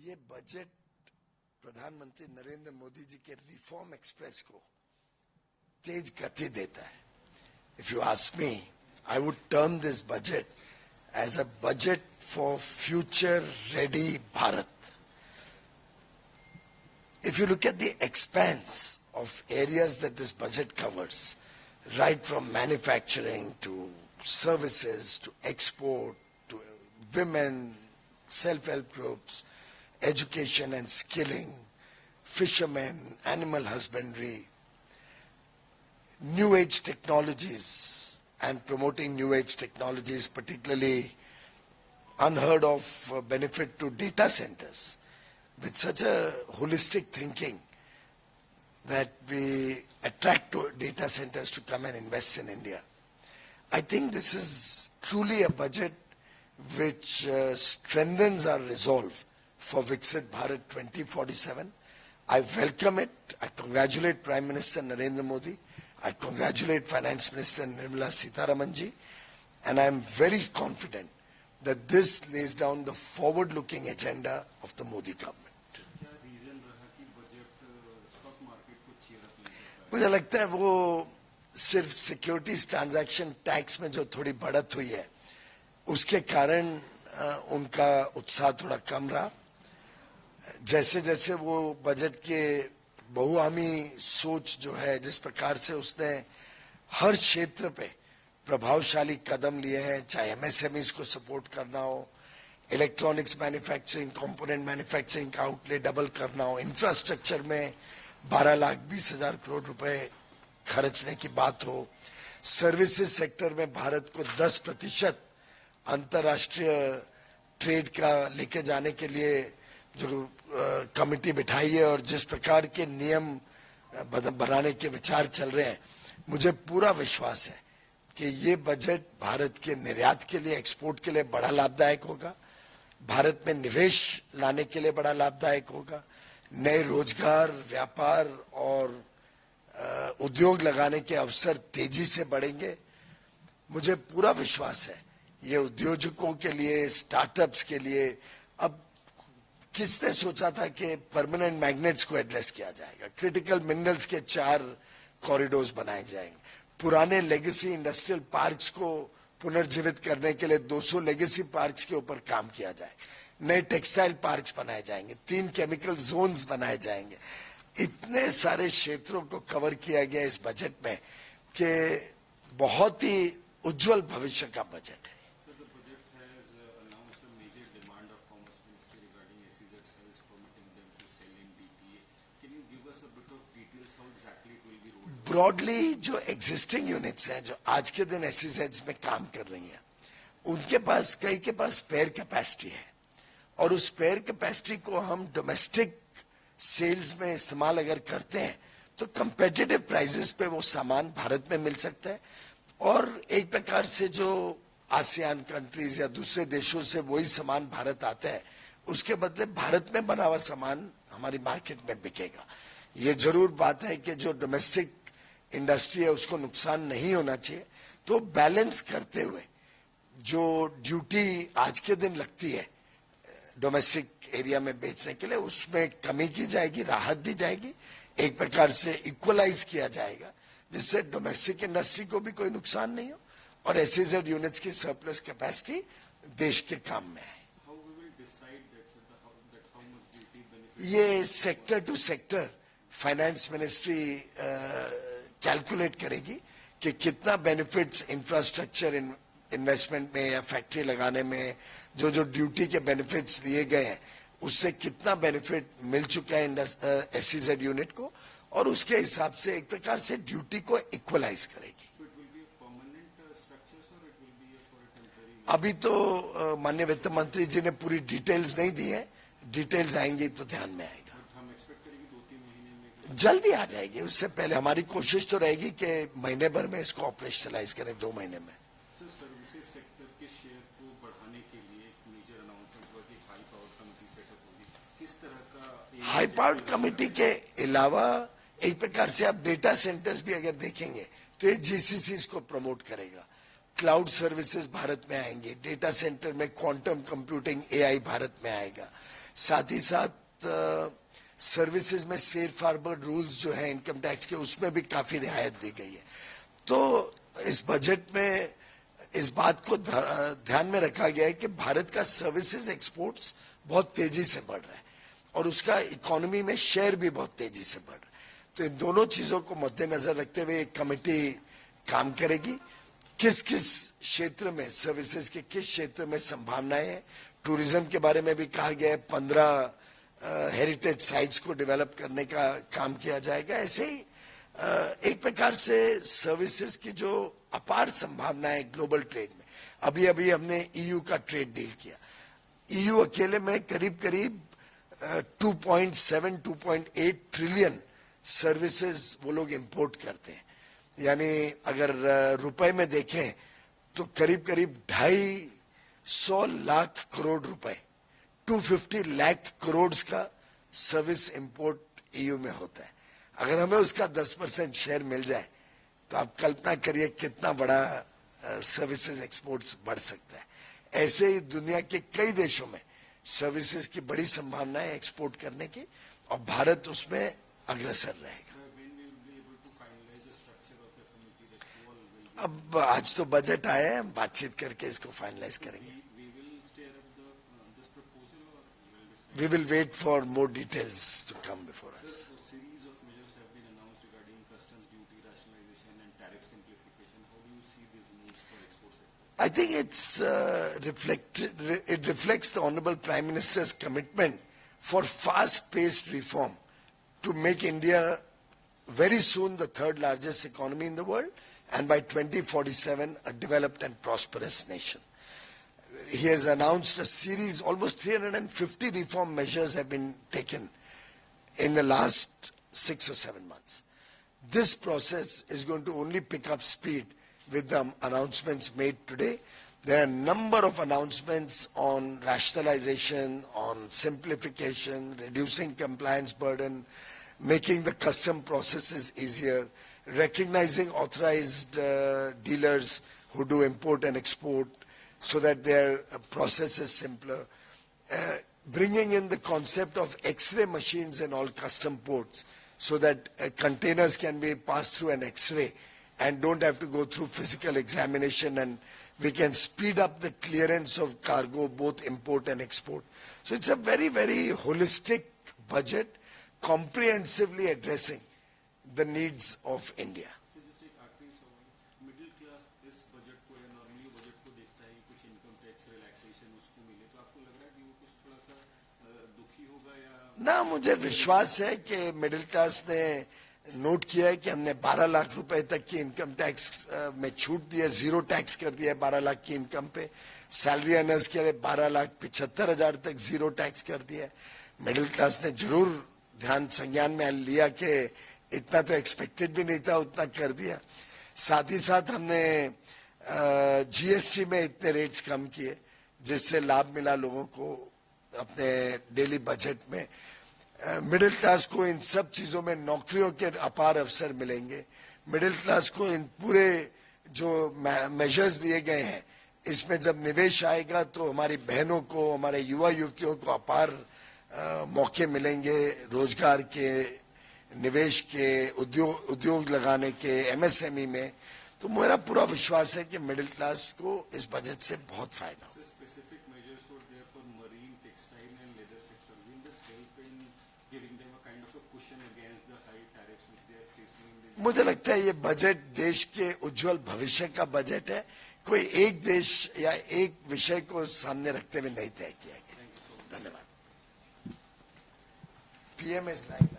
ये बजट प्रधानमंत्री नरेंद्र मोदी जी के रिफॉर्म एक्सप्रेस को तेज गति देता है. If you ask me, I would term this budget as a budget for future-ready Bharat. If you look at the expanse of areas that this budget covers, right from manufacturing to services to export to women, self-help groups, education and skilling, fishermen, animal husbandry, new age technologies and promoting new age technologies, particularly unheard of benefit to data centers, with such a holistic thinking that we attract to data centers to come and invest in India. I think this is truly a budget which strengthens our resolve for Viksit Bharat 2047. I welcome it. I congratulate Prime Minister Narendra Modi. I congratulate Finance Minister Nirmala Sitharaman ji, and I am very confident that this lays down the forward-looking agenda of the Modi government. मुझे लगता है वो सिर्फ securities transaction tax में जो थोड़ी बढ़त हुई है उसके कारण उनका उत्साह थोड़ा कम रहा. जैसे जैसे वो बजट के बहुआमी सोच जो है, जिस प्रकार से उसने हर क्षेत्र पे प्रभावशाली कदम लिए हैं, चाहे एमएसएमईज को सपोर्ट करना हो, इलेक्ट्रॉनिक्स मैन्युफैक्चरिंग, कंपोनेंट मैन्युफैक्चरिंग का आउटले डबल करना हो, इंफ्रास्ट्रक्चर में 12,20,000 करोड़ रुपए खर्चने की बात हो, सर्विसेज सेक्टर में भारत को 10% अंतर्राष्ट्रीय ट्रेड का लेके जाने के लिए जो कमिटी बिठाई है और जिस प्रकार के नियम बनाने के विचार चल रहे हैं, मुझे पूरा विश्वास है कि ये बजट भारत के निर्यात के लिए, एक्सपोर्ट के लिए बड़ा लाभदायक होगा, भारत में निवेश लाने के लिए बड़ा लाभदायक होगा, नए रोजगार, व्यापार और उद्योग लगाने के अवसर तेजी से बढ़ेंगे. मुझे पूरा विश्वास है ये उद्योजकों के लिए, स्टार्टअप्स के लिए. अब किसने सोचा था कि परमानेंट मैग्नेट्स को एड्रेस किया जाएगा, क्रिटिकल मिनरल्स के 4 कॉरिडोर्स बनाए जाएंगे, पुराने लेगेसी इंडस्ट्रियल पार्क्स को पुनर्जीवित करने के लिए 200 लेगेसी पार्क्स के ऊपर काम किया जाए, नए टेक्सटाइल पार्क्स बनाए जाएंगे, 3 केमिकल जोन्स बनाए जाएंगे. इतने सारे क्षेत्रों को कवर किया गया इस बजट में कि बहुत ही उज्जवल भविष्य का बजट है. ब्रॉडली जो एग्जिस्टिंग यूनिट्स हैं जो आज के दिन एसईजेड्स में काम कर रही हैं, उनके पास कई के पास स्पेयर कैपेसिटी है और उस स्पेयर कैपेसिटी को हम डोमेस्टिक सेल्स में इस्तेमाल अगर करते हैं तो कंपेटिटिव प्राइसेस पे वो सामान भारत में मिल सकता है और एक प्रकार से जो आसियान कंट्रीज या दूसरे देशों से वही सामान भारत आता है उसके बदले भारत में बना हुआ सामान हमारी मार्केट में बिकेगा. ये जरूर बात है कि जो डोमेस्टिक इंडस्ट्री है उसको नुकसान नहीं होना चाहिए, तो बैलेंस करते हुए जो ड्यूटी आज के दिन लगती है डोमेस्टिक एरिया में बेचने के लिए उसमें कमी की जाएगी, राहत दी जाएगी, एक प्रकार से इक्वलाइज किया जाएगा जिससे डोमेस्टिक इंडस्ट्री को भी कोई नुकसान नहीं हो और एसईजेड यूनिट्स की सरप्लस कैपेसिटी देश के काम में है. ये sector to sector finance ministry calculate करेगी कि कितना बेनिफिट्स इंफ्रास्ट्रक्चर इन्वेस्टमेंट में या फैक्ट्री लगाने में जो जो ड्यूटी के बेनिफिट्स दिए गए हैं उससे कितना बेनिफिट मिल चुका है एसईजेड यूनिट को और उसके हिसाब से एक प्रकार से ड्यूटी को इक्वलाइज करेगी. अभी तो माननीय वित्त मंत्री जी ने पूरी डिटेल्स नहीं दी है, डिटेल्स आएंगी तो ध्यान में आएगा, जल्दी आ जाएगी. उससे पहले हमारी कोशिश तो रहेगी कि महीने भर में इसको ऑपरेशनलाइज करें, 2 महीने में. सर्विसेज सेक्टर के शेयर को बढ़ाने के लिए एक मेजर अनाउंसमेंट हुआ कि हाई पावर कमेटी सेटअप होगी. किस तरह का हाई पावर कमेटी के अलावा एक प्रकार से आप डेटा सेंटर्स भी अगर देखेंगे तो ये जीसीसी को प्रमोट करेगा, क्लाउड सर्विसेज भारत में आएंगे, डेटा सेंटर में क्वांटम कंप्यूटिंग एआई भारत में आएगा, साथ ही साथ सर्विसेज में सेफ हार्बर रूल्स जो है इनकम टैक्स के, उसमें भी काफी रियायत दी गई है। तो इस बजट में इस बात को ध्यान में रखा गया है कि भारत का सर्विसेज एक्सपोर्ट्स बहुत तेजी से बढ़ रहा है और उसका इकोनॉमी में शेयर भी बहुत तेजी से बढ़ रहा है। तो इन दोनों चीजों को मद्देनजर रखते हुए एक कमेटी काम करेगी। किस किस क्षेत्र में सर्विसेज के किस क्षेत्र में संभावनाएं हैं, टूरिज्म के बारे में भी कहा गया है। 15 हेरिटेज साइट्स को डेवलप करने का काम किया जाएगा। ऐसे ही एक प्रकार से सर्विसेज की जो अपार संभावनाएं ग्लोबल ट्रेड में, अभी अभी हमने ईयू का ट्रेड डील किया। ईयू अकेले में करीब करीब 2.8 ट्रिलियन सर्विसेज वो लोग इंपोर्ट करते हैं। यानी अगर रुपए में देखें तो करीब करीब 250 लाख करोड़ रुपए, 250 लाख करोड़ का सर्विस इंपोर्ट ईयू में होता है। अगर हमें उसका 10% शेयर मिल जाए तो आप कल्पना करिए कितना बड़ा सर्विसेज एक्सपोर्ट्स बढ़ सकता है। ऐसे ही दुनिया के कई देशों में सर्विसेज की बड़ी संभावना है एक्सपोर्ट करने की और भारत उसमें अग्रसर रहेगा। अब आज तो बजट आया है, बातचीत करके इसको फाइनलाइज करेंगे। We will wait for more details to come before us. A series of measures have been announced regarding customs duty rationalization and tariff simplification. How do you see these moves for export sector? I think it reflects the Honorable Prime Minister's commitment for fast-paced reform to make India very soon the third largest economy in the world and by 2047 a developed and prosperous nation. He has announced a series, almost 350 reform measures have been taken in the last 6 or 7 months. This process is going to only pick up speed with the announcements made today. There are a number of announcements on rationalization, on simplification, reducing compliance burden, making the custom processes easier, recognizing authorized dealers who do import and export, so that their process is simpler, bringing in the concept of X-ray machines in all custom ports so that containers can be passed through an X-ray and don't have to go through physical examination, and we can speed up the clearance of cargo, both import and export. So it's a very, very holistic budget, comprehensively addressing the needs of India. So just एक आखिरी सवाल, middle class इस budget को या normally budget को देखता है कि कुछ इनकम टैक्स रिलैक्सेशन उसको मिले, तो आपको लग रहा है कि वो कुछ थोड़ा सा दुखी होगा या? ना, मुझे विश्वास है कि मिडिल क्लास ने नोट किया है कि हमने 12 लाख रुपए तक की इनकम टैक्स में छूट दी है, जीरो टैक्स कर दिया है 12 लाख की इनकम पे। सैलरी अर्नर्स के लिए 12,75,000 तक जीरो टैक्स कर दिया है। मिडिल क्लास ने जरूर ध्यान संज्ञान में लिया कि इतना तो एक्सपेक्टेड भी नहीं था, उतना कर दिया। साथ ही साथ हमने जीएसटी में इतने रेट्स कम किए जिससे लाभ मिला लोगों को अपने डेली बजट में। मिडिल क्लास को इन सब चीजों में नौकरियों के अपार अवसर मिलेंगे। मिडिल क्लास को इन पूरे जो मेजर्स दिए गए हैं इसमें जब निवेश आएगा तो हमारी बहनों को, हमारे युवा युवतियों को अपार मौके मिलेंगे रोजगार के, निवेश के, उद्योग लगाने के, एमएसएमई में। तो मेरा पूरा विश्वास है कि मिडिल क्लास को इस बजट से बहुत फायदा हो। Specific measures were there for marine, textile and leather sector. Will this help in giving them a kind of a cushion against the high tariffs which they are facing in the? मुझे लगता है ये budget देश के उज्जवल भविष्य का budget है, कोई एक देश या एक विषय को सामने रखते हुए नहीं तय किया गया। धन्यवाद। PM is like